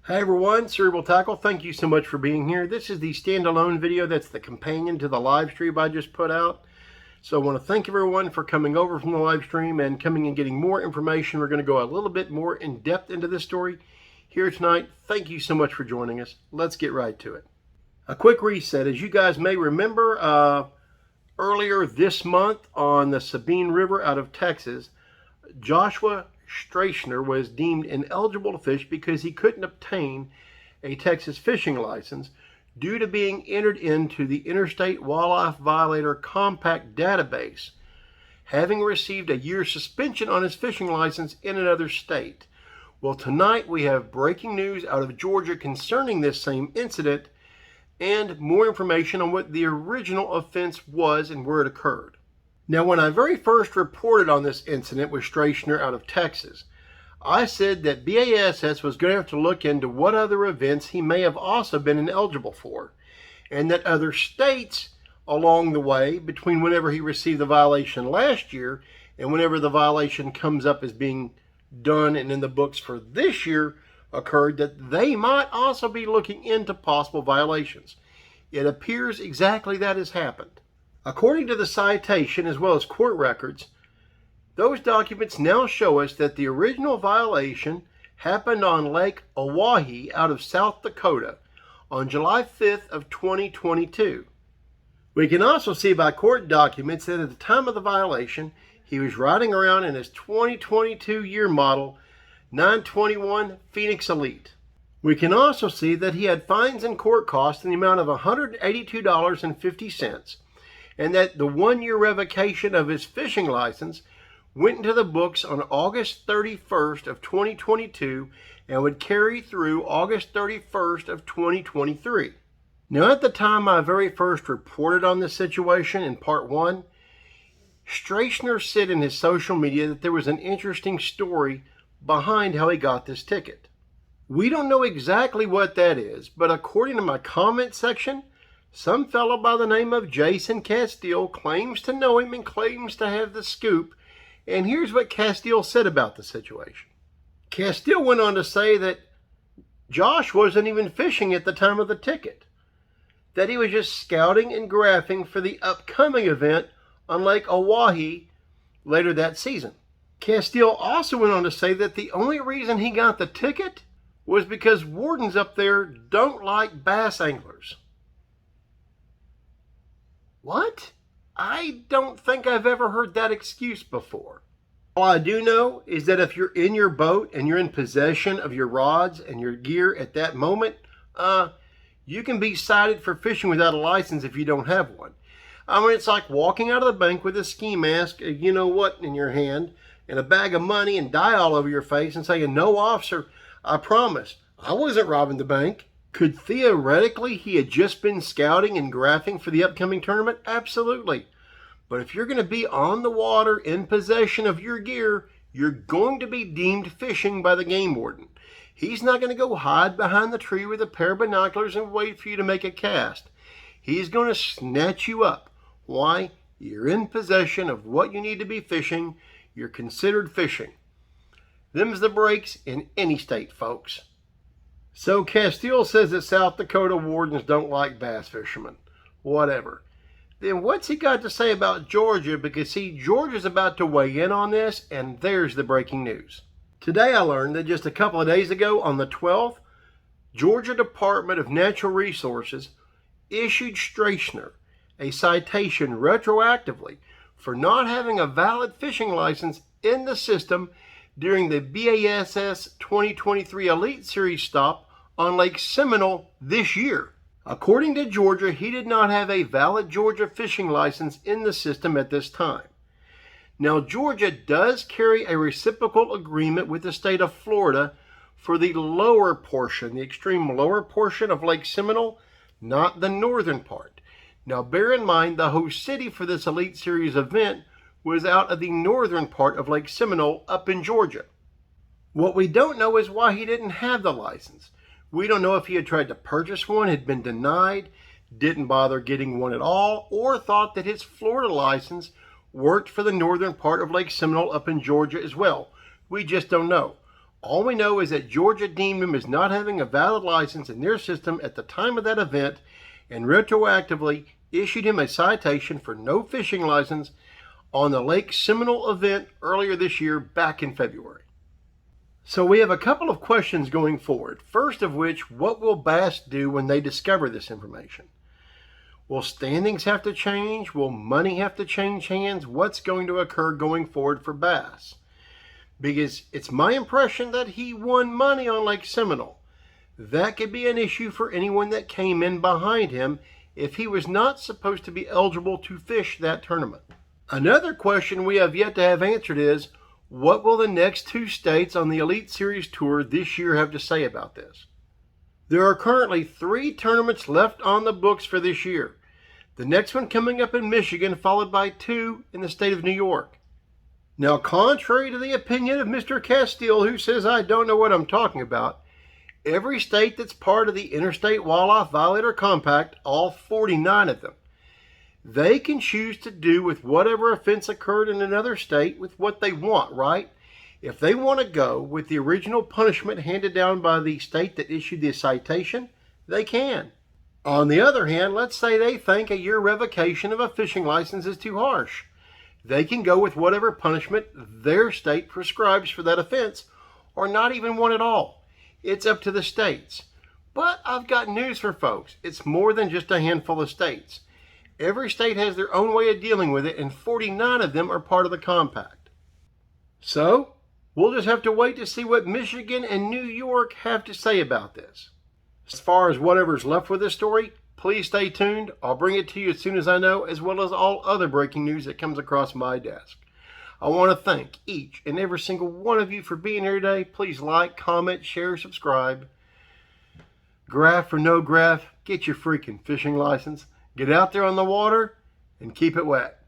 Hi everyone, Cerebral Tackle. Thank you so much for being here. This is the standalone video that's the companion to the live stream I just put out. So I want to thank everyone for coming over from the live stream and coming and getting more information. We're going to go a little bit more in depth into this story here tonight. Thank you so much for joining us. Let's get right to it. A quick reset. As you guys may remember, earlier this month on the Sabine River out of Texas, Joshua Stracner was deemed ineligible to fish because he couldn't obtain a Texas fishing license due to being entered into the Interstate Wildlife Violator Compact database, having received a year's suspension on his fishing license in another state. Well, tonight we have breaking news out of Georgia concerning this same incident and more information on what the original offense was and where it occurred. Now, when I very first reported on this incident with Stracner out of Texas, I said that BASS was going to have to look into what other events he may have also been ineligible for, and that other states along the way, between whenever he received the violation last year and whenever the violation comes up as being done and in the books for this year occurred, that they might also be looking into possible violations. It appears exactly that has happened. According to the citation as well as court records, those documents now show us that the original violation happened on Lake Oahe out of South Dakota on July 5th of 2022. We can also see by court documents that at the time of the violation, he was riding around in his 2022 year model 921 Phoenix Elite. We can also see that he had fines and court costs in the amount of $182.50, and that the 1-year revocation of his fishing license went into the books on August 31st of 2022 and would carry through August 31st of 2023. Now, at the time I very first reported on this situation in part 1, Stracner said in his social media that there was an interesting story behind how he got this ticket. We don't know exactly what that is, but according to my comment section, some fellow by the name of Jason Casteel claims to know him and claims to have the scoop. And here's what Casteel said about the situation. Casteel went on to say that Josh wasn't even fishing at the time of the ticket, that he was just scouting and graphing for the upcoming event on Lake Oahe later that season. Casteel also went on to say that the only reason he got the ticket was because wardens up there don't like bass anglers. What? I don't think I've ever heard that excuse before. All I do know is that if you're in your boat and you're in possession of your rods and your gear at that moment, you can be cited for fishing without a license if you don't have one. I mean, it's like walking out of the bank with a ski mask, you know what, in your hand, and a bag of money and dye all over your face and saying, "No, officer, I promise, I wasn't robbing the bank." Could theoretically he had just been scouting and graphing for the upcoming tournament? Absolutely. But if you're going to be on the water in possession of your gear, you're going to be deemed fishing by the game warden. He's not going to go hide behind the tree with a pair of binoculars and wait for you to make a cast. He's going to snatch you up. Why? You're in possession of what you need to be fishing. You're considered fishing. Them's the breaks in any state, folks. So Casteel says that South Dakota wardens don't like bass fishermen. Whatever. Then what's he got to say about Georgia? Because see, Georgia's about to weigh in on this, and there's the breaking news. Today I learned that just a couple of days ago, on the 12th, Georgia Department of Natural Resources issued Stracner a citation retroactively for not having a valid fishing license in the system during the BASS 2023 Elite Series stop on Lake Seminole this year. According to Georgia, he did not have a valid Georgia fishing license in the system at this time. Now, Georgia does carry a reciprocal agreement with the state of Florida for the lower portion, the extreme lower portion of Lake Seminole, not the northern part. Now, bear in mind, the host city for this Elite Series event was out of the northern part of Lake Seminole up in Georgia. What we don't know is why he didn't have the license. We don't know if he had tried to purchase one, had been denied, didn't bother getting one at all, or thought that his Florida license worked for the northern part of Lake Seminole up in Georgia as well. We just don't know. All we know is that Georgia deemed him as not having a valid license in their system at the time of that event and retroactively issued him a citation for no fishing license on the Lake Seminole event earlier this year back in February. So we have a couple of questions going forward. First of which, what will bass do when they discover this information? Will standings have to change? Will money have to change hands? What's going to occur going forward for bass? Because it's my impression that he won money on Lake Seminole. That could be an issue for anyone that came in behind him if he was not supposed to be eligible to fish that tournament. Another question we have yet to have answered is, what will the next 2 states on the Elite Series Tour this year have to say about this? There are currently 3 tournaments left on the books for this year. The next one coming up in Michigan, followed by 2 in the state of New York. Now, contrary to the opinion of Mr. Casteel, who says I don't know what I'm talking about, every state that's part of the Interstate Walleye Violator Compact, all 49 of them, they can choose to do with whatever offense occurred in another state with what they want, right? If they want to go with the original punishment handed down by the state that issued the citation, they can. On the other hand, let's say they think a year revocation of a fishing license is too harsh. They can go with whatever punishment their state prescribes for that offense, or not even one at all. It's up to the states. But I've got news for folks. It's more than just a handful of states. Every state has their own way of dealing with it, and 49 of them are part of the compact. So, we'll just have to wait to see what Michigan and New York have to say about this. As far as whatever's left with this story, please stay tuned. I'll bring it to you as soon as I know, as well as all other breaking news that comes across my desk. I want to thank each and every single one of you for being here today. Please like, comment, share, subscribe. Graph or no graph, get your freaking fishing license. Get out there on the water and keep it wet.